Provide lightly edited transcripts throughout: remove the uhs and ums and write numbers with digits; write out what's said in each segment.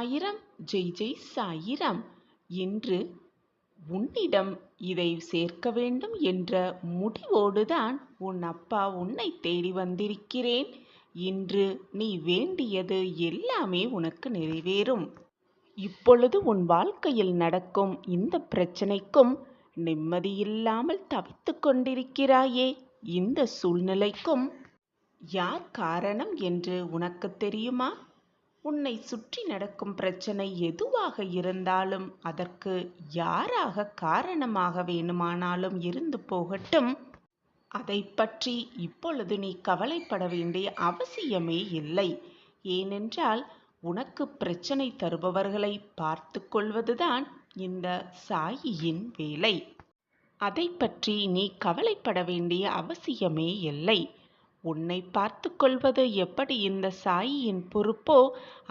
சாயிரம் ஜெய் ஜெய் சாயிரம். இன்று உன்னிடம் இதை சேர்க்க வேண்டும் என்ற முடிவோடுதான் உன் அப்பா உன்னை தேடி வந்திருக்கிறேன். இன்று நீ வேண்டியது எல்லாமே உனக்கு நிறைவேறும். இப்பொழுது உன் வாழ்க்கையில் நடக்கும் இந்த பிரச்சனைக்கும் நிம்மதியில்லாமல் தவித்து கொண்டிருக்கிறாயே, இந்த சூழ்நிலைக்கும் யார் காரணம் என்று உனக்கு தெரியுமா? உன்னை சுற்றி நடக்கும் பிரச்சனை எதுவாக இருந்தாலும் அதற்கு யாராக காரணமாக வேணுமானாலும் இருந்து போகட்டும். அதை பற்றி இப்பொழுது நீ கவலைப்பட வேண்டிய அவசியமே இல்லை. ஏனென்றால் உனக்கு பிரச்சனை தருபவர்களை பார்த்து கொள்வதுதான் இந்த சாயியின் வேலை. அதை பற்றி நீ கவலைப்பட வேண்டிய அவசியமே இல்லை. உன்னை பார்த்து கொள்வது எப்படி இந்த சாயியின் பொறுப்போ,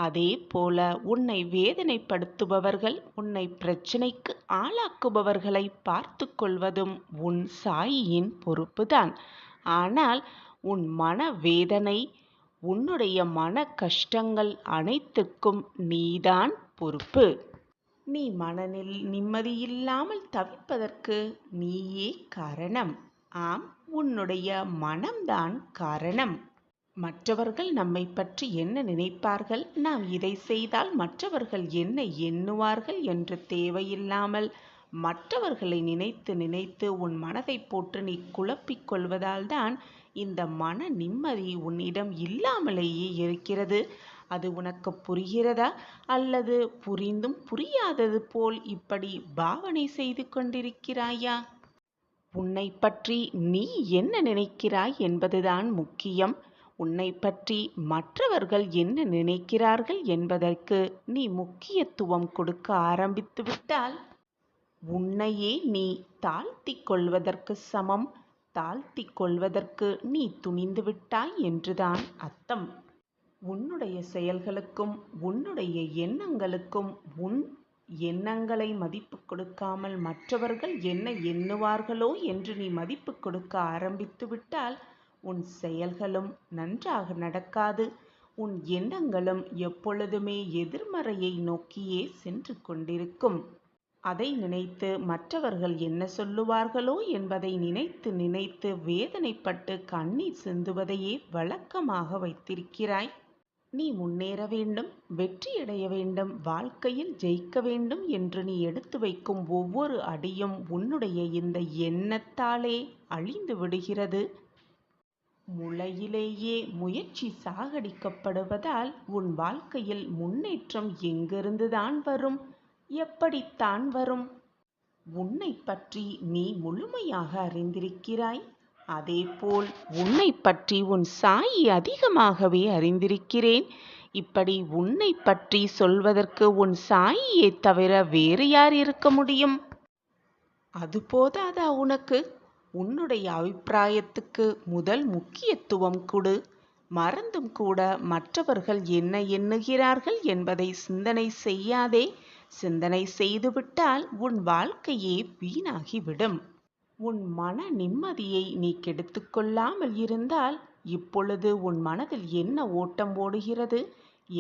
அதே போல உன்னை வேதனைப்படுத்துபவர்கள், உன்னை பிரச்சனைக்கு ஆளாக்குபவர்களை பார்த்து கொள்வதும் உன் சாயியின் பொறுப்புதான். ஆனால் உன் மன வேதனை, உன்னுடைய மன கஷ்டங்கள் அனைத்துக்கும் நீதான் பொறுப்பு. நீ மனதில் நிம்மதியில்லாமல் தவிப்பதற்கு நீயே காரணம். ஆம், உன்னுடைய மனம்தான் காரணம். மற்றவர்கள் நம்மை பற்றி என்ன நினைப்பார்கள், நாம் இதை செய்தால் மற்றவர்கள் என்ன எண்ணுவார்கள் என்று தேவையில்லாமல் மற்றவர்களை நினைத்து நினைத்து உன் மனதை போட்டு நீ குழப்பிக் கொள்வதால் தான் இந்த மன நிம்மதி உன்னிடம் இல்லாமலேயே இருக்கிறது. அது உனக்கு புரிகிறதா? அல்லது புரிந்தும் புரியாதது போல் இப்படி பாவனை செய்து கொண்டிருக்கிறாயா? உன்னை பற்றி நீ என்ன நினைக்கிறாய் என்பதுதான் முக்கியம். உன்னை பற்றி மற்றவர்கள் என்ன நினைக்கிறார்கள் என்பதற்கு நீ முக்கியத்துவம் கொடுக்க ஆரம்பித்து விட்டால் உன்னையே நீ தாழ்த்தி கொள்வதற்கு சமம். தாழ்த்தி கொள்வதற்கு நீ துணிந்து விட்டாய் என்றுதான் அர்த்தம். உன்னுடைய செயல்களுக்கும் உன்னுடைய எண்ணங்களுக்கும் உன் எண்ணங்களை மதிப்பு கொடுக்காமல் மற்றவர்கள் என்ன எண்ணுவார்களோ என்று நீ மதிப்பு கொடுக்க ஆரம்பித்து விட்டால் உன் செயல்களும் நன்றாக நடக்காது. உன் எண்ணங்களும் எப்பொழுதுமே எதிர்மறையை நோக்கியே சென்று கொண்டிருக்கும். அதை நினைத்து மற்றவர்கள் என்ன சொல்லுவார்களோ என்பதை நினைத்து நினைத்து வேதனைப்பட்டு கண்ணீர் சிந்துவதையே வழக்கமாக வைத்திருக்கிறாய். நீ முன்னேற வேண்டும், வெற்றியடைய வேண்டும், வாழ்க்கையில் ஜெயிக்க வேண்டும் என்று நீ எடுத்து வைக்கும் ஒவ்வொரு அடியும் உன்னுடைய இந்த எண்ணத்தாலே அழிந்து விடுகிறது. முளையிலேயே முயற்சி சாகடிக்கப்படுவதால் உன் வாழ்க்கையில் முன்னேற்றம் எங்கிருந்துதான் வரும்? எப்படித்தான் வரும்? உன்னை பற்றி நீ முழுமையாக அறிந்திருக்கிறாய். அதேபோல் உன்னை பற்றி உன் சாயி அதிகமாகவே அறிந்திருக்கிறேன். இப்படி உன்னை பற்றி சொல்வதற்கு உன் சாயியை தவிர வேறு யார் இருக்க முடியும்? அது போதாதா உனக்கு? உன்னுடைய அபிப்பிராயத்துக்கு முதல் முக்கியத்துவம் கொடு. மறந்தும் கூட மற்றவர்கள் என்ன எண்ணுகிறார்கள் என்பதை சிந்தனை செய்யாதே. சிந்தனை செய்துவிட்டால் உன் வாழ்க்கையே வீணாகிவிடும். உன் மன நிம்மதியை நீ கெடுத்து கொள்ளாமல் இருந்தால் இப்பொழுது உன் மனதில் என்ன ஓட்டம் ஓடுகிறது,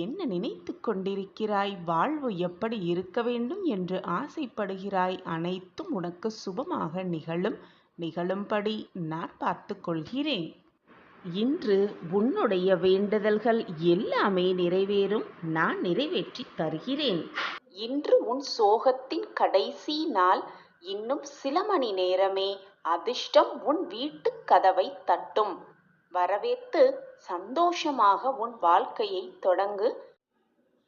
என்ன நினைத்து கொண்டிருக்கிறாய், வாழ்வு எப்படி இருக்க வேண்டும் என்று ஆசைப்படுகிறாய், அனைத்தும் உனக்கு சுபமாக நிகழும்படி நான் பார்த்து கொள்கிறேன். இன்று உன்னுடைய வேண்டுதல்கள் எல்லாமே நிறைவேறும். நான் நிறைவேற்றி தருகிறேன். இன்று உன் சோகத்தின் கடைசி நாள். இன்னும் சில மணி நேரமே அதிர்ஷ்டம் உன் வீட்டு கதவை தட்டும். வரவேற்று சந்தோஷமாக உன் வாழ்க்கையை தொடங்கு.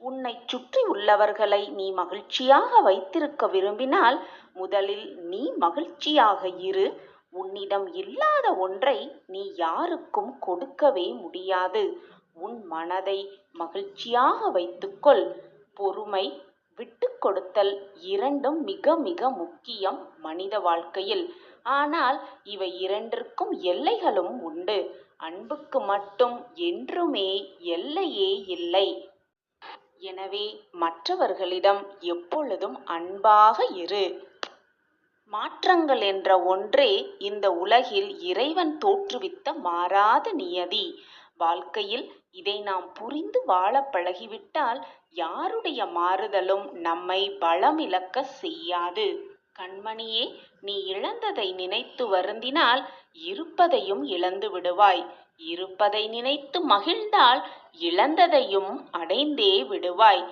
உன்னை சுற்றி உள்ளவர்களை நீ மகிழ்ச்சியாக வைத்திருக்க விரும்பினால் முதலில் நீ மகிழ்ச்சியாக இரு. உன்னிடம் இல்லாத ஒன்றை நீ யாருக்கும் கொடுக்கவே முடியாது. உன் மனதை மகிழ்ச்சியாக வைத்துக்கொள். பொறுமை, விட்டு கொடுத்தல் இரண்டும் மிக மிக முக்கியம் மனித வாழ்க்கையில். ஆனால் இவை இரண்டிற்கும் எல்லைகளும் உண்டு. அன்புக்கு மட்டும் என்றுமே எல்லையே இல்லை. எனவே மற்றவர்களிடம் எப்பொழுதும் அன்பாக இரு. மாற்றங்கள் என்ற ஒன்றே இந்த உலகில் இறைவன் தோற்றுவித்த மாறாத நியதி. வாழ்க்கையில் இதை நாம் புரிந்து வாழ பழகிவிட்டால் யாருடைய மாறுதலும் நம்மை பலமிழக்க செய்யாது. கண்மணியே, நீ இழந்ததை நினைத்து வருந்தினால் இருப்பதையும் இழந்து விடுவாய். இருப்பதை நினைத்து மகிழ்ந்தால் இழந்ததையும் அடைந்தே விடுவாய்.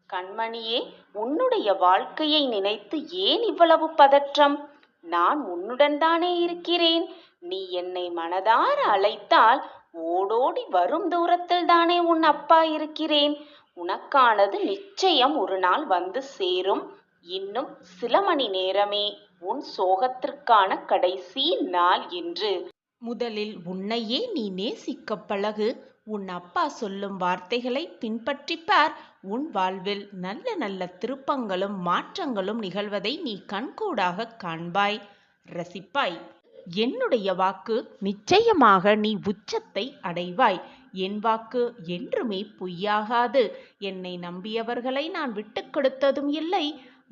கண்மணியே, உன்னுடைய வாழ்க்கையை நினைத்து ஏன் இவ்வளவு பதற்றம்? நான் உன்னுடன் தானே இருக்கிறேன். நீ என்னை மனதார அழைத்தால் ஓடோடி வரும் தூரத்தில் தானே உன் அப்பா இருக்கிறேன். உனக்கானது நிச்சயம் ஒரு நாள் வந்து சேரும். இன்னும் சில மணி நேரமே உன் சோகத்திற்கான கடைசி நாள் என்று. முதலில் உன்னையே நீ நேசிக்க பழகு. உன் அப்பா சொல்லும் வார்த்தைகளை பின்பற்றிப் பார். உன் வாழ்வில் நல்ல நல்ல திருப்பங்களும் மாற்றங்களும் நிகழ்வதை நீ கண்கூடாக காண்பாய், ரசிப்பாய். என்னுடைய வாக்கு நிச்சயமாக நீ உச்சத்தை அடைவாய். என் வாக்கு என்றுமே பொய்யாகாது. என்னை நம்பியவர்களை நான் விட்டுக் கொடுத்ததும் இல்லை.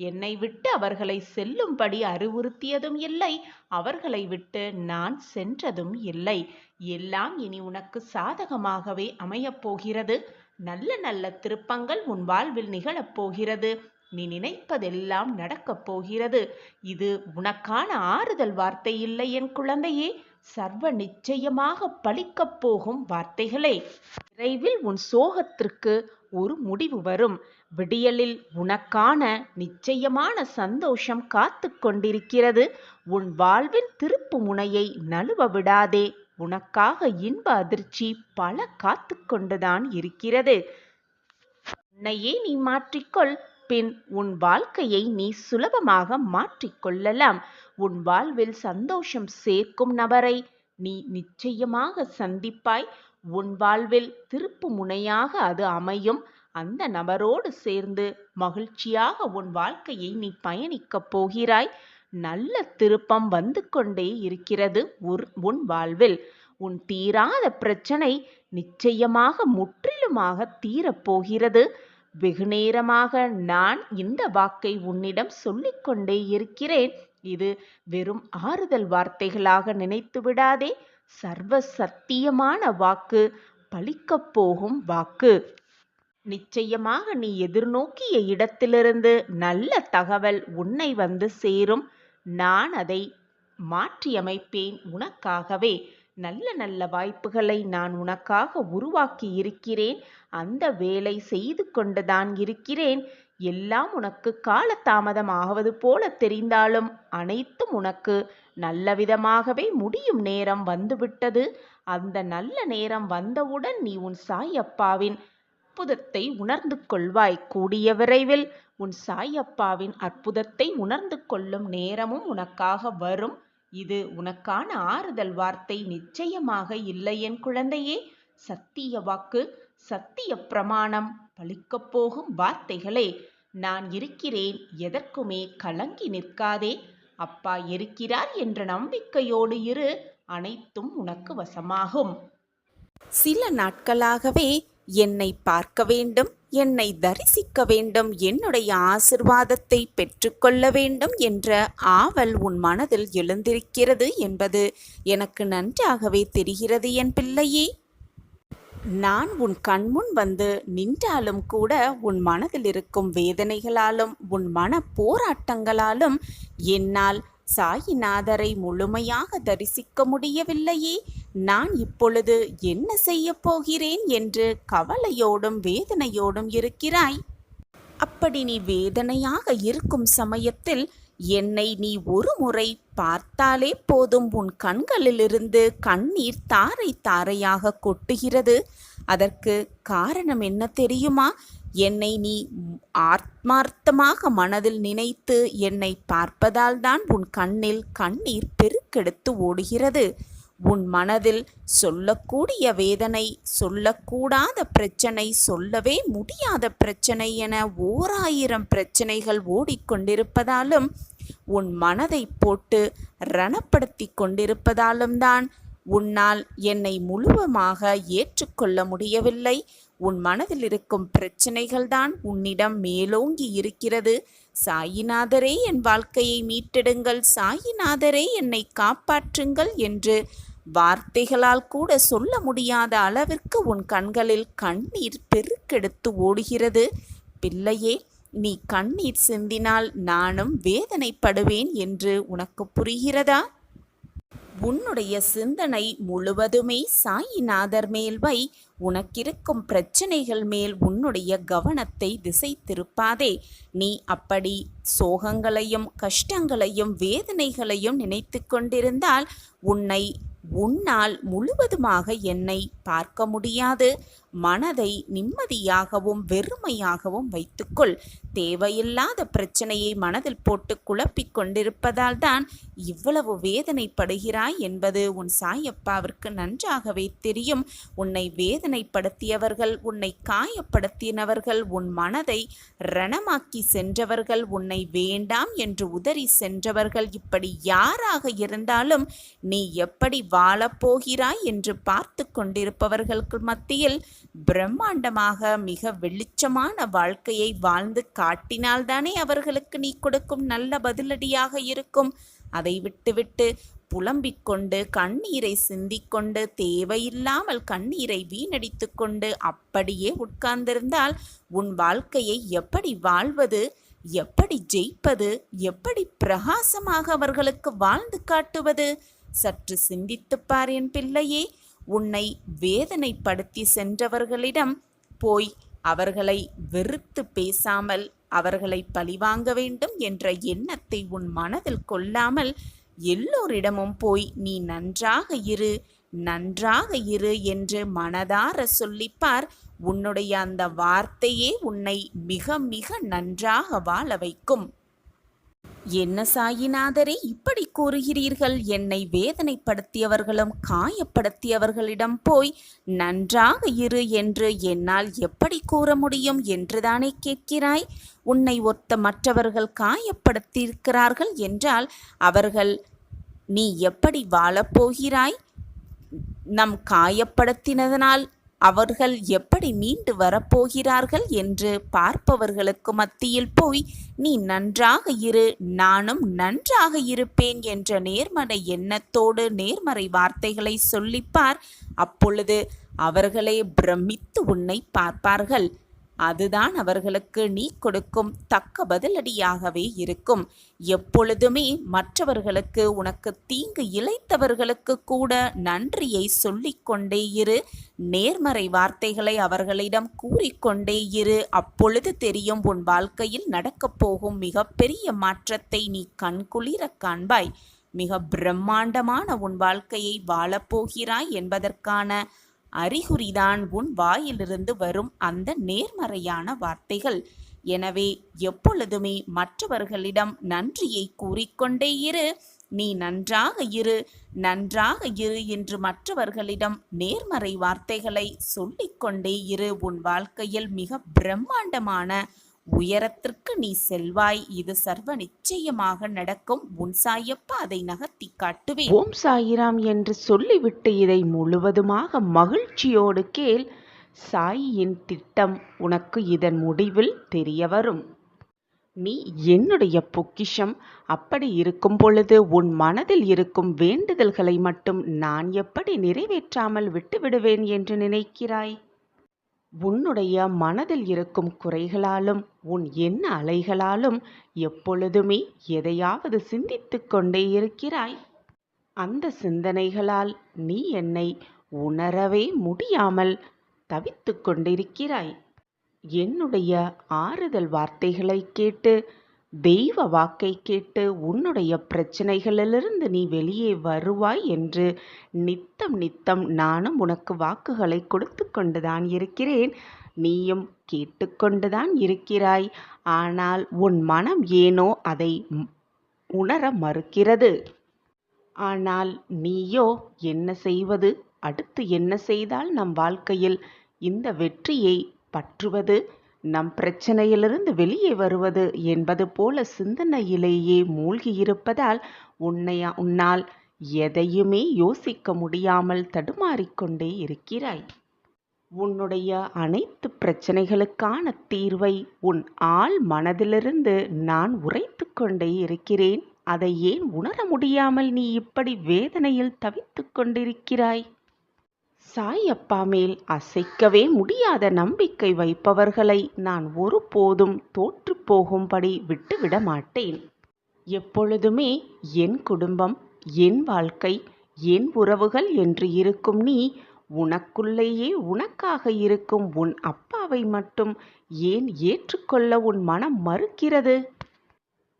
என்னை விட்டு அவர்களை செல்லும்படி அறிவுறுத்தியதும் இல்லை. அவர்களை விட்டு நான் சென்றதும் இல்லை. எல்லாம் இனி உனக்கு சாதகமாகவே அமையப் போகிறது. நல்ல நல்ல திருப்பங்கள் உன் வாழ்வில் நிகழப் போகிறது. நீ நினைப்பதெல்லாம் நடக்கப் போகிறது. இது உனக்கான ஆறுதல் வார்த்தை இல்லை என் குழந்தையே, சர்வ நிச்சயமாக பலிக்கப் போகும் வார்த்தைகளே. விரைவில் உன் சோகத்திற்கு ஒரு முடிவு வரும். விடியலில் உனக்கான நிச்சயமான சந்தோஷம் காத்து கொண்டிருக்கிறது. உன் வாழ்வின் திருப்பு முனையை நழுவ விடாதே. உனக்காக இன்ப அதிர்ச்சி பல காத்து கொண்டுதான் இருக்கிறது. உன்னையே நீ மாற்றிக்கொள். பின் உன் வாழ்க்கையை நீ சுலபமாக மாற்றிக்கொள்ளலாம். உன் வாழ்வில் சந்தோஷம் சேர்க்கும் நபரை நீ நிச்சயமாக சந்திப்பாய். உன் வாழ்வில் திருப்பு முனையாக அது அமையும். அந்த நபரோடு சேர்ந்து மகிழ்ச்சியாக உன் வாழ்க்கையை நீ பயணிக்கப் போகிறாய். நல்ல திருப்பம் வந்து கொண்டே இருக்கிறது உன் வாழ்வில். உன் தீராத பிரச்சனை நிச்சயமாக முற்றிலுமாக தீரப்போகிறது. வெகு நேரமாக நான் இந்த வாக்கை உன்னிடம் சொல்லிக்கொண்டே இருக்கிறேன். இது வெறும் ஆறுதல் வார்த்தைகளாக நினைத்து விடாதே. சர்வ சத்தியமான வாக்கு, பலிக்கப் போகும் வாக்கு. நிச்சயமாக நீ எதிர்நோக்கிய இடத்திலிருந்து நல்ல தகவல் உன்னை வந்து சேரும். நான் அதை மாற்றியமைப்பேன் உனக்காகவே. நல்ல நல்ல வாய்ப்புகளை நான் உனக்காக உருவாக்கி இருக்கிறேன். அந்த வேலை செய்து கொண்டுதான் இருக்கிறேன். எல்லாம் உனக்கு காலதாமதம் ஆவது போல தெரிந்தாலும் அனைத்தும் உனக்கு நல்ல விதமாகவே முடியும் நேரம் வந்துவிட்டது. அந்த நல்ல நேரம் வந்தவுடன் நீ உன் சாயப்பாவின் அற்புதத்தை உணர்ந்து கொள்வாய். கூடிய விரைவில் உன் சாயப்பாவின் அற்புதத்தை உணர்ந்து கொள்ளும் நேரமும் உனக்காக வரும். இது உனக்கான ஆறுதல் வார்த்தை நிச்சயமாக இல்லை என் குழந்தையே. சத்திய வாக்கு, சத்திய பிரமாணம், பலிக்கப் போகும் வார்த்தைகளே. நான் இருக்கிறேன், எதற்குமே கலங்கி நிற்காதே. அப்பா இருக்கிறார் என்ற நம்பிக்கையோடு இரு. அனைத்தும் உனக்கு வசமாகும். சில நாட்களாகவே என்னை பார்க்க வேண்டும், என்னை தரிசிக்க வேண்டும், என்னுடைய ஆசிர்வாதத்தை பெற்றுக்கொள்ள வேண்டும் என்ற ஆவல் உன் மனதில் எழுந்திருக்கிறது என்பது எனக்கு நன்றாகவே தெரிகிறது என் பிள்ளையே. நான் உன் கண்முன் வந்து நின்றாலும் கூட உன் மனதில் இருக்கும் வேதனைகளாலும் உன் மன போராட்டங்களாலும் என்னால் சாயிநாதரை முழுமையாக தரிசிக்க முடியவில்லையே. நான் இப்பொழுது என்ன செய்ய போகிறேன் என்று கவலையோடும் வேதனையோடும் இருக்கிறாய். அப்படி நீ வேதனையாக இருக்கும் சமயத்தில் என்னை நீ ஒரு முறை பார்த்தாலே போதும், உன் கண்களிலிருந்து கண்ணீர் தாரை தாரையாக கொட்டுகிறது. அதற்கு காரணம் என்ன தெரியுமா? என்னை நீ ஆத்மார்த்தமாக மனதில் நினைத்து என்னை பார்ப்பதால் தான் உன் கண்ணில் கண்ணீர் பெருக்கெடுத்து ஓடுகிறது. உன் மனதில் சொல்லக்கூடிய வேதனை, சொல்லக்கூடாத பிரச்சனை, சொல்லவே முடியாத பிரச்சனை என 1000 பிரச்சனைகள் ஓடிக்கொண்டிருப்பதாலும் உன் மனதை போட்டு ரணப்படுத்தி கொண்டிருப்பதாலும் தான் உன்னால் என்னை முழுவதுமாக ஏற்றுக்கொள்ள முடியவில்லை. உன் மனதில் இருக்கும் பிரச்சனைகள்தான் உன்னிடம் மேலோங்கி இருக்கிறது. சாயிநாதரே என் வாழ்க்கையை மீட்டெடுங்கள், சாயிநாதரே என்னை காப்பாற்றுங்கள் என்று வார்த்தைகளால் கூட சொல்ல முடியாத அளவிற்கு உன் கண்களில் கண்ணீர் பெருக்கெடுத்து ஓடுகிறது. பிள்ளையே, நீ கண்ணீர் சிந்தினால் நானும் வேதனைப்படுவேன் என்று உனக்கு புரிகிறதா? உன்னுடைய சிந்தனை முழுவதுமே சாயிநாதர் மேல் வை. உனக்கிருக்கும் பிரச்சனைகள் மேல் உன்னுடைய கவனத்தை திசை திருப்பாதே. நீ அப்படி சோகங்களையும் கஷ்டங்களையும் வேதனைகளையும் நினைத்து கொண்டிருந்தால் உன்னால் முழுவதுமாக என்னை பார்க்க முடியாது. மனதை நிம்மதியாகவும் வெறுமையாகவும் வைத்துக்கொள். தேவையில்லாத பிரச்சனையை மனதில் போட்டு குழப்பிக் கொண்டிருப்பதால் தான் இவ்வளவு வேதனைப்படுகிறாய் என்பது உன் சாயப்பாவிற்கு நன்றாகவே தெரியும். உன்னை வேதனைப்படுத்தியவர்கள், உன்னை காயப்படுத்தினவர்கள், உன் மனதை ரணமாக்கி சென்றவர்கள், உன்னை வேண்டாம் என்று உதறி சென்றவர்கள், இப்படி யாராக இருந்தாலும் நீ எப்படி வாழப்போகிறாய் என்று பார்த்து கொண்டிருப்பவர்களுக்கு மத்தியில் பிரம்மாண்டமாக மிக வெளிச்சமான வாழ்க்கையை வாழ்ந்து காட்டினால்தானே அவர்களுக்கு நீ கொடுக்கும் நல்ல பதிலடியாக இருக்கும். அதை விட்டுவிட்டு புலம்பிக் கொண்டு கண்ணீரை சிந்திக்கொண்டு தேவையில்லாமல் கண்ணீரை வீணடித்து கொண்டு அப்படியே உட்கார்ந்திருந்தால் உன் வாழ்க்கையை எப்படி வாழ்வது, எப்படி ஜெயிப்பது, எப்படி பிரகாசமாக அவர்களுக்கு வாழ்ந்து காட்டுவது? சற்று சிந்தித்துப்பார் என் பிள்ளையே. உன்னை வேதனைப்படுத்தி சென்றவர்களிடம் போய் அவர்களை வெறுத்து பேசாமல், அவர்களை பழிவாங்க வேண்டும் என்ற எண்ணத்தை உன் மனதில் கொள்ளாமல் எல்லோரிடமும் போய் நீ நன்றாக இரு, நன்றாக இரு என்று மனதார சொல்லிப்பார். உன்னுடைய அந்த வார்த்தையே உன்னை மிக மிக நன்றாக வாழ வைக்கும். என்ன சாயிநாதரே, இப்படி கூறுகிறீர்கள்? என்னை வேதனைப்படுத்தியவர்களும் காயப்படுத்தியவர்களிடம் போய் நன்றாக இரு என்று என்னால் எப்படி கூற முடியும் என்றுதானே கேட்கிறாய்? உன்னை ஒத்த மற்றவர்கள் காயப்படுத்தியிருக்கிறார்கள் என்றால் அவர்கள் நீ எப்படி வாழப்போகிறாய்? நம் காயப்படுத்தினதனால் அவர்கள் எப்படி மீண்டு வரப்போகிறார்கள் என்று பார்ப்பவர்களுக்கு மத்தியில் போய் நீ நன்றாக இரு, நானும் நன்றாக இருப்பேன் என்ற நேர்மறை எண்ணத்தோடு நேர்மறை வார்த்தைகளை சொல்லிப்பார். அப்பொழுது அவர்களே பிரமித்து உன்னை பார்ப்பார்கள். அதுதான் அவர்களுக்கு நீ கொடுக்கும் தக்க பதிலடியாகவே இருக்கும். எப்பொழுதுமே மற்றவர்களுக்கு உனக்கு தீங்கு இழைத்தவர்களுக்கு கூட நன்றியை சொல்லிக்கொண்டே இரு. நேர்மறை வார்த்தைகளை அவர்களிடம் கூறிக்கொண்டே இரு. அப்பொழுது தெரியும் உன் வாழ்க்கையில் நடக்கப் போகும் மிகப்பெரிய மாற்றத்தை நீ கண்குளிர காண்பாய். மிக பிரம்மாண்டமான உன் வாழ்க்கையை வாழப்போகிறாய் என்பதற்கான அறிகுறிதான் உன் வாயிலிருந்து வரும் அந்த நேர்மறையான வார்த்தைகள். எனவே எப்பொழுதுமே மற்றவர்களிடம் நன்றியை கூறிக்கொண்டே இரு. நீ நன்றாக இரு, நன்றாக இரு என்று மற்றவர்களிடம் நேர்மறை வார்த்தைகளை சொல்லிக்கொண்டே இரு. உன் வாழ்க்கையில் மிக பிரம்மாண்டமான உயரத்திற்கு நீ செல்வாய். இது சர்வ நிச்சயமாக நடக்கும். உன் சாயப்பா அதை நகர்த்தி காட்டுவேன். ஓம் சாயிராம் என்று சொல்லிவிட்டு இதை முழுவதுமாக மகிழ்ச்சியோடு கேள். சாயியின் திட்டம் உனக்கு இதன் முடிவில் தெரிய வரும். நீ என்னுடைய பொக்கிஷம். அப்படி இருக்கும் பொழுது உன் மனதில் இருக்கும் வேண்டுதல்களை மட்டும் நான் எப்படி நிறைவேற்றாமல் விட்டுவிடுவேன் என்று நினைக்கிறாய்? உன்னுடைய மனதில் இருக்கும் குறைகளாலும் உன் எண்ண அலைகளாலும் எப்பொழுதுமே எதையாவது சிந்தித்து கொண்டே இருக்கிறாய். அந்த சிந்தனைகளால் நீ என்னை உணரவே முடியாமல் தவித்து கொண்டிருக்கிறாய். என்னுடைய ஆறுதல் வார்த்தைகளை கேட்டு, தெய்வ வாக்கை கேட்டு உன்னுடைய பிரச்சனைகளிலிருந்து நீ வெளியே வருவாய் என்று நித்தம் நித்தம் நானும் உனக்கு வாக்குகளை கொடுத்து கொண்டுதான் இருக்கிறேன். நீயும் கேட்டுக்கொண்டுதான் இருக்கிறாய். ஆனால் உன் மனம் ஏனோ அதை உணர மறுக்கிறது. ஆனால் நீயோ என்ன செய்வது, அடுத்து என்ன செய்தால் நம் வாழ்க்கையில் இந்த வெற்றியை பற்றுவது, நம் பிரச்சனையிலிருந்து வெளியே வருவது என்பது போல சிந்தனையிலேயே மூழ்கியிருப்பதால் உன்னால் எதையுமே யோசிக்க முடியாமல் தடுமாறிக்கொண்டே இருக்கிறாய். உன்னுடைய அனைத்து பிரச்சனைகளுக்கான தீர்வை உன் ஆழ் மனதிலிருந்து நான் உரைத்து கொண்டே இருக்கிறேன். அதை ஏன் உணர முடியாமல் நீ இப்படி வேதனையில் தவித்துக் கொண்டிருக்கிறாய்? சாய் அப்பா மேல் அசைக்கவே முடியாத நம்பிக்கை வைப்பவர்களை நான் ஒருபோதும் தோற்று போகும்படி விட்டுவிட மாட்டேன். எப்பொழுதுமே என் குடும்பம், என் வாழ்க்கை, என் உறவுகள் என்று இருக்கும் நீ, உனக்குள்ளேயே உனக்காக இருக்கும் உன் அப்பாவை மட்டும் ஏன் ஏற்றுக்கொள்ள உன் மனம் மறுக்கிறது?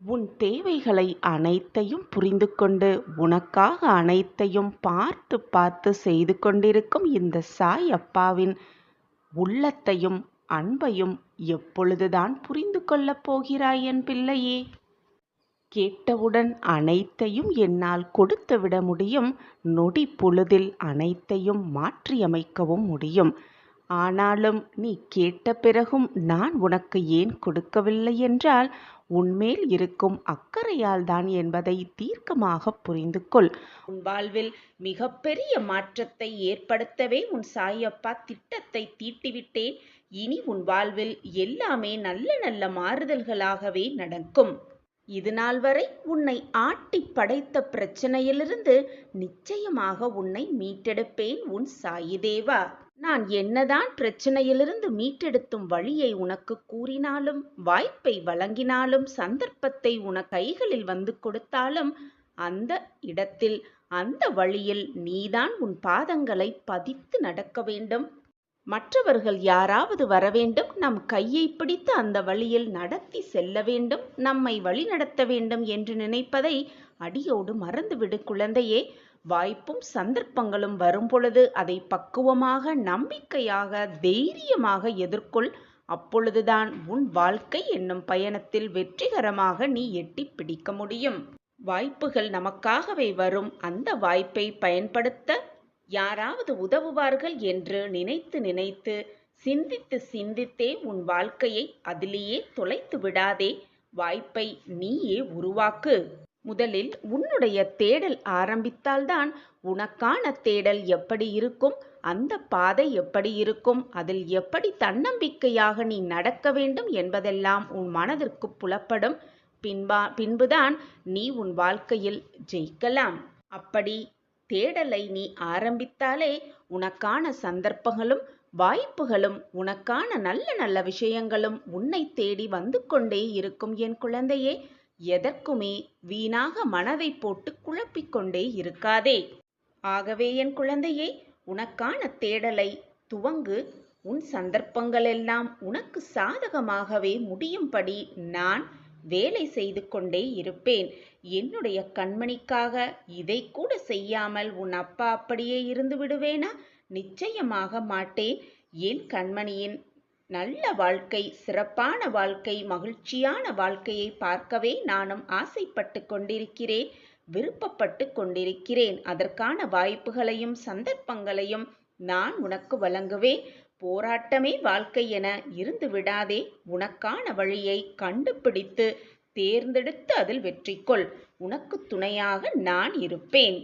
உன் தேவைகளை அனைத்தையும் புரிந்து கொண்டு உனக்காக அனைத்தையும் பார்த்து பார்த்து செய்து கொண்டிருக்கும் இந்த சாய் அப்பாவின் உள்ளத்தையும் அன்பையும் எப்பொழுதுதான் புரிந்து கொள்ளப் போகிறாய் என் பிள்ளையே? கேட்டவுடன் அனைத்தையும் என்னால் கொடுத்துவிட முடியும். நொடி பொழுதில் அனைத்தையும் மாற்றியமைக்கவும் முடியும். ஆனாலும் நீ கேட்ட பிறகும் நான் உனக்கு ஏன் கொடுக்கவில்லை என்றால் உன்மேல் இருக்கும் அக்கறையால் தான் என்பதை தீர்க்கமாக புரிந்து கொள். உன் வாழ்வில் மிகப்பெரிய மாற்றத்தை ஏற்படுத்தவே உன் சாயப்பா திட்டத்தை தீட்டிவிட்டேன். இனி உன் வாழ்வில் எல்லாமே நல்ல நல்ல மாறுதல்களாகவே நடக்கும். இதுநாள் வரை உன்னை ஆட்டி படைத்த பிரச்சனையிலிருந்து நிச்சயமாக உன்னை மீட்டெடுப்பேன் உன் சாயி தேவா. நான் என்னதான் பிரச்சனையிலிருந்து மீட்டெடுத்தும் வழியை உனக்கு கூறினாலும், வாய்ப்பை வழங்கினாலும், சந்தர்ப்பத்தை உன கைகளில் வந்து கொடுத்தாலும், அந்த இடத்தில் அந்த வழியில் நீதான் உன் பாதங்களை பதித்து நடக்க வேண்டும். மற்றவர்கள் யாராவது வரவேண்டும், நம் கையை பிடித்து அந்த வழியில் நடத்தி செல்ல வேண்டும், நம்மை வழி நடத்த வேண்டும் என்று நினைப்பதை அடியோடு மறந்துவிடு குழந்தையே. வாய்ப்பும் சந்தர்ப்பங்களும் வரும்பொழுது அதை பக்குவமாக, நம்பிக்கையாக, தைரியமாக எதிர்கொள். அப்பொழுதுதான் உன் வாழ்க்கை என்னும் பயணத்தில் வெற்றிகரமாக நீ எட்டி பிடிக்க முடியும். வாய்ப்புகள் நமக்காகவே வரும். அந்த வாய்ப்பை பயன்படுத்த யாராவது உதவுவார்கள் என்று நினைத்து நினைத்து, சிந்தித்து சிந்தித்தே உன் வாழ்க்கையை அதிலேயே தொலைத்து விடாதே. வாய்ப்பை நீயே உருவாக்கு. முதலில் உன்னுடைய தேடல் ஆரம்பித்தால்தான் உனக்கான தேடல் எப்படி இருக்கும், அந்த பாதை எப்படி இருக்கும், அதில் எப்படி தன்னம்பிக்கையாக நீ நடக்க வேண்டும் என்பதெல்லாம் உன் மனதிற்கு புலப்படும். பின்புதான் நீ உன் வாழ்க்கையில் ஜெயிக்கலாம். அப்படி தேடலை நீ ஆரம்பித்தாலே உனக்கான சந்தர்ப்பங்களும் வாய்ப்புகளும், உனக்கான நல்ல நல்ல விஷயங்களும் உன்னை தேடி வந்து கொண்டே இருக்கும் என் குழந்தையே. எதற்குமே வீணாக மனதை போட்டு குழப்பிக்கொண்டே இருக்காதே. ஆகவே என் குழந்தையே, உனக்கான தேடலை துவங்கு. உன் சந்தர்ப்பங்களெல்லாம் உனக்கு சாதகமாகவே முடியும்படி நான் வேலை செய்து கொண்டே இருப்பேன். என்னுடைய கண்மணிக்காக இதை கூட செய்யாமல் உன் அப்பா அப்படியே இருந்து விடுவேனா? நிச்சயமாக மாட்டேன். என் கண்மணியின் நல்ல வாழ்க்கை, சிறப்பான வாழ்க்கை, மகிழ்ச்சியான வாழ்க்கையை பார்க்கவே நானும் ஆசைப்பட்டு கொண்டிருக்கிறேன், விருப்பப்பட்டு கொண்டிருக்கிறேன். அதற்கான வாய்ப்புகளையும் சந்தர்ப்பங்களையும் நான் உனக்கு வழங்குவேன். போராட்டமே வாழ்க்கை என இருந்து விடாதே. உனக்கான வழியை கண்டுபிடித்து தேர்ந்தெடுத்து அதில் வெற்றி கொள். உனக்கு துணையாக நான் இருப்பேன்.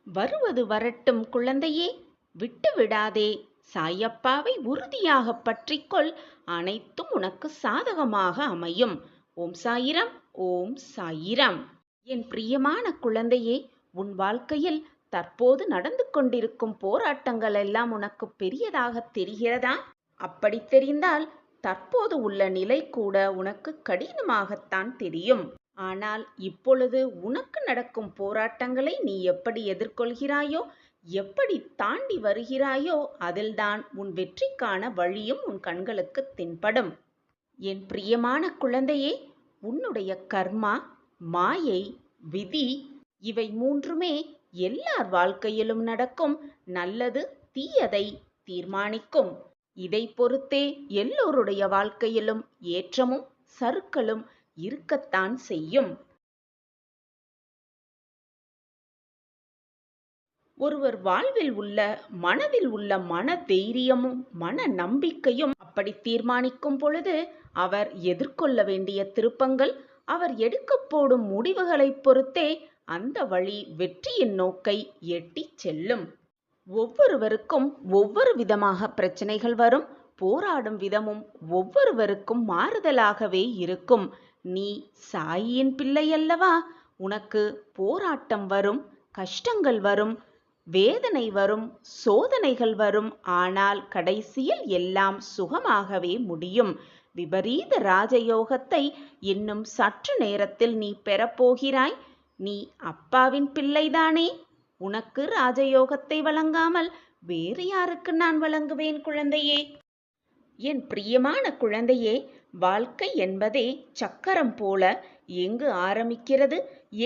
வருவது வரட்டும் குழந்தையே, விட்டு விடாதே. சாயப்பாவை உறுதியாக பற்றிக்கொள். அனைத்தும் உனக்கு சாதகமாக அமையும். ஓம் சாயிரம், ஓம் சாயிரம். என் பிரியமான குழந்தையே, உன் வாழ்க்கையில் தற்போது நடந்து கொண்டிருக்கும் போராட்டங்கள் எல்லாம் உனக்கு பெரியதாக தெரிகிறதா? அப்படி தெரிந்தால் தற்போது உள்ள நிலை கூட உனக்கு கடினமாகத்தான் தெரியும். ஆனால் இப்பொழுது உனக்கு நடக்கும் போராட்டங்களை நீ எப்படி எதிர்கொள்கிறாயோ, எப்படி தாண்டி வருகிறாயோ, அதில்தான் உன் வெற்றிக்கான வழியும் உன் கண்களுக்கு தென்படும். என் பிரியமான குழந்தையே, உன்னுடைய கர்மா, மாயை, விதி இவை மூன்றுமே எல்லார் வாழ்க்கையிலும் நடக்கும். நல்லது தீயதை தீர்மானிக்கும். இதை பொறுத்தே எல்லோருடைய வாழ்க்கையிலும் ஏற்றமும் சறுக்கலும் இருக்கத்தான் செய்யும். ஒருவர் வாழ்வில் உள்ள மனதில் உள்ள மன தைரியமும் மன நம்பிக்கையும் அப்படி தீர்மானிக்கும் பொழுது அவர் எதிர்கொள்ள வேண்டிய திருப்பங்கள், அவர் எடுக்க போடும் முடிவுகளை பொறுத்தே அந்த வழி வெற்றியின் நோக்கை எட்டி செல்லும். ஒவ்வொருவருக்கும் ஒவ்வொரு விதமாக பிரச்சனைகள் வரும். போராடும் விதமும் ஒவ்வொருவருக்கும் மாறுதலாகவே இருக்கும். நீ சாயின் பிள்ளை அல்லவா? உனக்கு போராட்டம் வரும், கஷ்டங்கள் வரும், வேதனை வரும், சோதனைகள் வரும். ஆனால் கடைசியில் எல்லாம் சுகமாகவே முடியும். விபரீத ராஜயோகத்தை இன்னும் சற்று நேரத்தில் நீ பெறப்போகிறாய். நீ அப்பாவின் பிள்ளைதானே? உனக்கு ராஜயோகத்தை வழங்காமல் வேறு யாருக்கு நான் வழங்குவேன் குழந்தையே? என் பிரியமான குழந்தையே, வாழ்க்கை என்பதே சக்கரம் போல எங்கு ஆரம்பிக்கிறது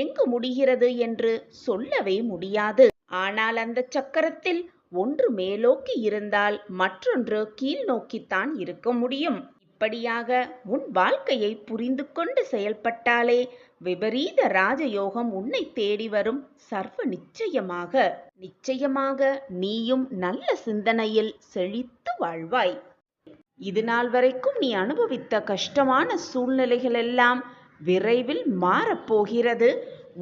எங்கு முடிகிறது என்று சொல்லவே முடியாது. ஆனால் அந்த சக்கரத்தில் ஒன்று மேலோக்கி இருந்தால் மற்றொன்று கீழ் நோக்கித்தான் இருக்க முடியும். இப்படியாக உன் வாழ்க்கையை புரிந்து கொண்டு செயல்பட்டாலே விபரீத ராஜயோகம் உன்னை தேடி வரும். சர்வ நிச்சயமாக நீயும் நல்ல சிந்தனையில் செழித்து வாழ்வாய். இது நாள் வரைக்கும் நீ அனுபவித்த கஷ்டமான சூழ்நிலைகள் எல்லாம் விரைவில் மாறப்போகிறது.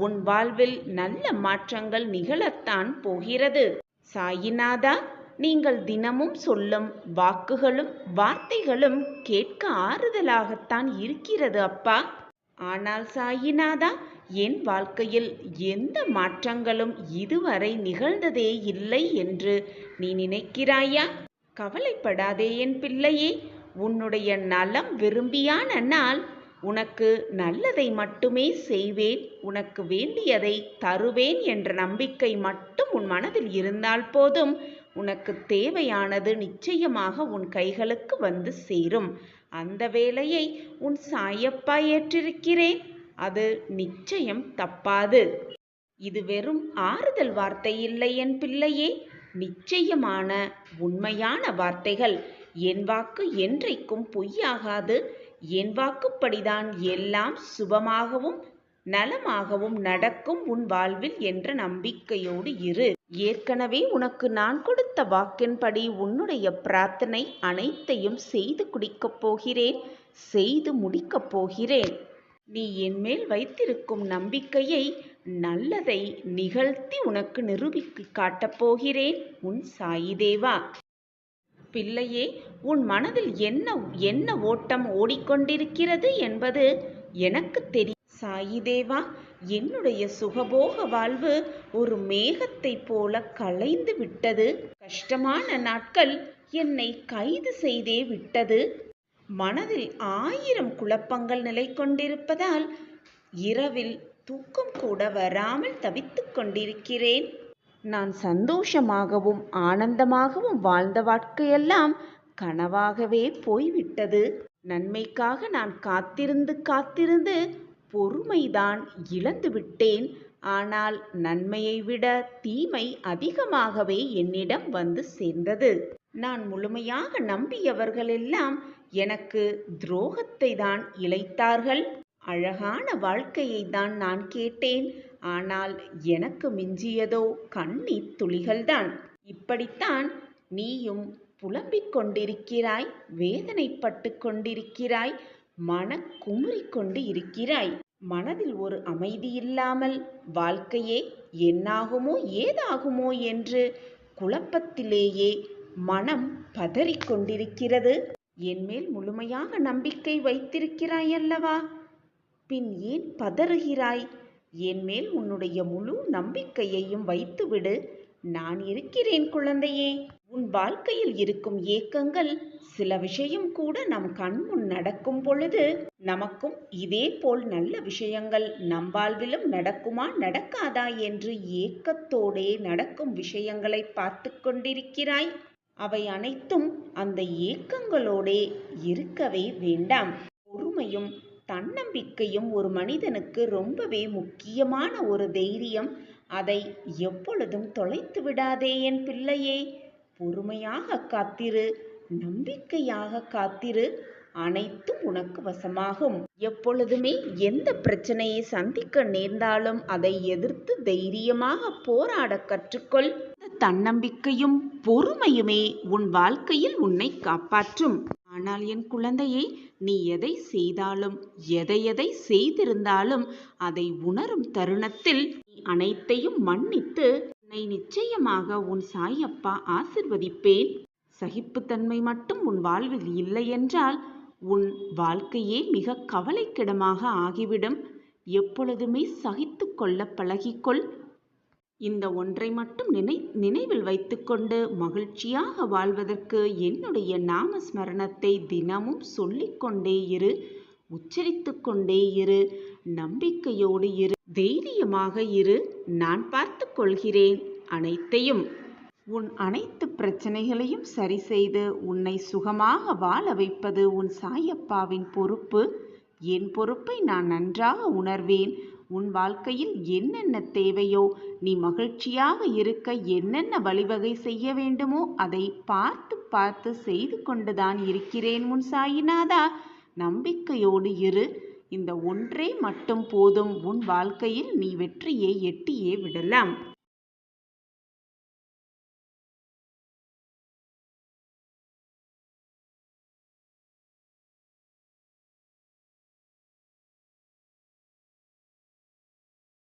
உன் வாழ்வில் நல்ல மாற்றங்கள் நிகழத்தான் போகிறது. சாயிநாதா, நீங்கள் தினமும் சொல்லும் வாக்குகளும் வார்த்தைகளும் கேட்க ஆறுதலாகத்தான் இருக்கிறது அப்பா. ஆனால் சாயிநாதா, என் வாழ்க்கையில் எந்த மாற்றங்களும் இதுவரை நிகழ்ந்ததே இல்லை என்று நீ நினைக்கிறாயா? கவலைப்படாதே என் பிள்ளையே. உன்னுடைய நலம் விரும்பியான நான் உனக்கு நல்லதை மட்டுமே செய்வேன், உனக்கு வேண்டியதை தருவேன் என்ற நம்பிக்கை மட்டும் உன் மனதில் இருந்தால் போதும். உனக்கு தேவையானது நிச்சயமாக உன் கைகளுக்கு வந்து சேரும். அந்த வேலையை உன் சாயப்பா ஏற்றிருக்கிறேன். அது நிச்சயம் தப்பாது. இது வெறும் ஆறுதல் வார்த்தை இல்லை என் பிள்ளையே, நிச்சயமான உண்மையான வார்த்தைகள். என் வாக்கு என்றைக்கும் பொய்யாகாது. என் வாக்குப்படிதான் எல்லாம் சுபமாகவும் நலமாகவும் நடக்கும் உன் வாழ்வில் என்ற நம்பிக்கையோடு இரு. ஏற்கனவே உனக்கு நான் கொடுத்த வாக்கின்படி உன்னுடைய பிரார்த்தனை அனைத்தையும் செய்து முடிக்கப் போகிறேன். நீ என்மேல் வைத்திருக்கும் நம்பிக்கையை, நல்லதை நிகழ்த்தி உனக்கு நிரூபித்து காட்டப் போகிறேன். உன் சாயிதேவா. பிள்ளையே, உன் மனதில் என்ன ஓட்டம் ஓடிக்கொண்டிருக்கிறது என்பது எனக்கு தெரியும். சாயிதேவா, என்னுடைய சுகபோக வாழ்வு ஒரு மேகத்தை போல கலைந்து விட்டது. கஷ்டமான நாட்கள் என்னை கைது செய்தே விட்டது. மனதில் 1000 குழப்பங்கள் நிலை கொண்டிருப்பதால் இரவில் தூக்கம் கூட வராமல் தவித்துக் கொண்டிருக்கிறேன். நான் சந்தோஷமாகவும் ஆனந்தமாகவும் வாழ்ந்த வாழ்க்கையெல்லாம் கனவாகவே போய்விட்டது. நன்மைக்காக நான் காத்திருந்து பொறுமைதான் இழந்து விட்டேன். ஆனால் நன்மையை விட தீமை அதிகமாகவே என்னிடம் வந்து சேர்ந்தது. நான் முழுமையாக நம்பியவர்களெல்லாம் எனக்கு துரோகத்தை தான் இழைத்தார்கள். அழகான வாழ்க்கையை தான் நான் கேட்டேன். ஆனால் எனக்கு மிஞ்சியதோ கண்ணீர் துளிகள்தான். இப்படித்தான் நீயும் புலம்பிக் கொண்டிருக்கிறாய், வேதனைப்பட்டு கொண்டிருக்கிறாய், குமுறிக் கொண்டு இருக்கிறாய். மனதில் ஒரு அமைதி இல்லாமல் வாழ்க்கையே என்னாகுமோ ஏதாகுமோ என்று குழப்பத்திலேயே மனம் பதறிக் கொண்டிருக்கிறது. என்மேல் முழுமையாக நம்பிக்கை வைத்திருக்கிறாய் அல்லவா? பின் ஏன் பதறுகிறாய்? என்மேல் உன்னுடைய முழு நம்பிக்கையையும் வைத்துவிடு. நான் இருக்கிறேன் குழந்தையே. உன் வாழ்க்கையில் இருக்கும் ஏக்கங்கள் சில விஷயம் கூட நம் கண்முன் நடக்கும் பொழுது நமக்கும் இதே போல் நல்ல விஷயங்கள் நம் வாழ்விலும் நடக்குமா நடக்காதா என்று ஏக்கத்தோடே நடக்கும் விஷயங்களை பார்த்து கொண்டிருக்கிறாய். அவை அனைத்தும் அந்த ஏக்கங்களோடே இருக்கவே வேண்டாம். பொறுமையும் தன்னம்பிக்கையும் ஒரு மனிதனுக்கு ரொம்பவே முக்கியமான ஒரு தைரியம். அதை எப்பொழுதும் தொலைத்து விடாதே என் பிள்ளையே. பொறுமையாக காத்திரு, நம்பிக்கையாக காத்திரு. அனைத்தும் உனக்கு வசமாகும். எப்பொழுதுமே எந்த பிரச்சனையை சந்திக்க நேர்ந்தாலும் அதை எதிர்த்து தைரியமாக போராட கற்றுக்கொள். தன்னம்பிக்கையும் பொறுமையுமே உன் வாழ்க்கையில் உன்னை காப்பாற்றும். ஆனால் என் குழந்தையே, நீ எதை செய்தாலும் எதை செய்திருந்தாலும் அதை உணரும் தருணத்தில் நீ அனைத்தையும் மன்னித்து உன்னை நிச்சயமாக உன் சாயப்பா ஆசிர்வதிப்பேன். சகிப்புத்தன்மை மட்டும் உன் வாழ்வில் இல்லை என்றால் உன் வாழ்க்கையே மிக கவலைக்கிடமாக ஆகிவிடும். எப்பொழுதுமே சகித்து கொள்ள பழகிக்கொள். இந்த ஒன்றை மட்டும் நினைவில் வைத்துக்கொண்டு மகிழ்ச்சியாக வாழ்வதற்கு என்னுடைய நாமஸ்மரணத்தை தினமும் சொல்லிக்கொண்டே இரு, உச்சரித்து கொண்டே இரு, நம்பிக்கையோடு இரு, தைரியமாக இரு. நான் பார்த்து கொள்கிறேன் அனைத்தையும். உன் அனைத்து பிரச்சனைகளையும் சரி செய்து உன்னை சுகமாக வாழ வைப்பது உன் சாயப்பாவின் பொறுப்பு. என் பொறுப்பை நான் நன்றாக உணர்வேன். உன் வாழ்க்கையில் என்னென்ன தேவையோ, நீ மகிழ்ச்சியாக இருக்க என்னென்ன வழிவகை செய்ய வேண்டுமோ அதை பார்த்து பார்த்து செய்து கொண்டுதான் இருக்கிறேன் உன் சாயிநாதா. நம்பிக்கையோடு இரு. இந்த ஒன்றே மட்டும் போதும். உன் வாழ்க்கையில் நீ வெற்றியை எட்டியே விடலாம்.